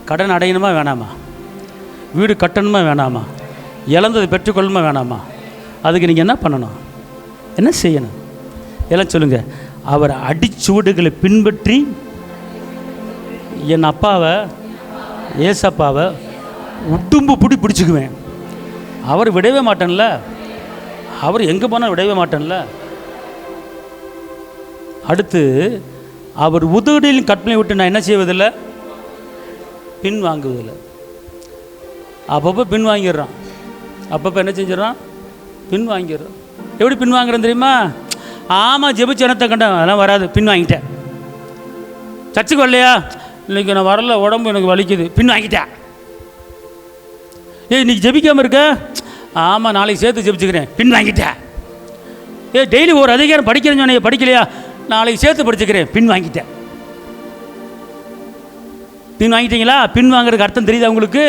கடன் அடையணுமா வேணாமா? வீடு கட்டணுமா வேணாமா? இழந்தது பெற்றுக்கொள்ளணுமா வேணாமா? அதுக்கு நீங்கள் என்ன பண்ணணும், என்ன செய்யணும் எல்லாம் சொல்லுங்கள். அவர் அடிச்சுவடுகளை பின்பற்றி என் அப்பாவை ஏசப்பாவை உடும்பு பிடிச்சிக்குவேன். அவர் விடவே மாட்டேன்ல, அவர் எங்கே போனால் விடவே மாட்டேன்ல. அடுத்து அவர் உதவியில் கற்பனை விட்டு நான் என்ன செய்வதில்லை, பின் வாங்குவதில்லை. அப்பப்போ பின் வாங்கிடுறான், அப்பப்போ என்ன செஞ்சிடறான், பின் வாங்கிடுறான். எப்படி பின் வாங்குறேன் தெரியுமா? ஆமாம், ஜெபிச்சு எனத்தை கண்டேன், அதெல்லாம் வராது, பின் வாங்கிட்டேன். சர்ச்சுக்கு வரலையா, இன்றைக்கி நான் வரல, உடம்பு எனக்கு வலிக்குது, பின் வாங்கிட்டேன். இன்றைக்கி ஜெபிக்காமல் இருக்க, ஆமாம் நாளைக்கு சேர்த்து ஜெபிச்சுக்கிறேன், பின் வாங்கிட்டேன். டெய்லி ஒரு அதிகாரம் படிக்கிறேன்னு சொன்னீங்க, படிக்கலையா, நாளைக்கு சேர்த்து படிச்சுக்கிறேன், பின் வாங்கிட்டேன். பின் வாங்கிட்டீங்களா? பின் வாங்குறதுக்கு அர்த்தம் தெரியுதா உங்களுக்கு?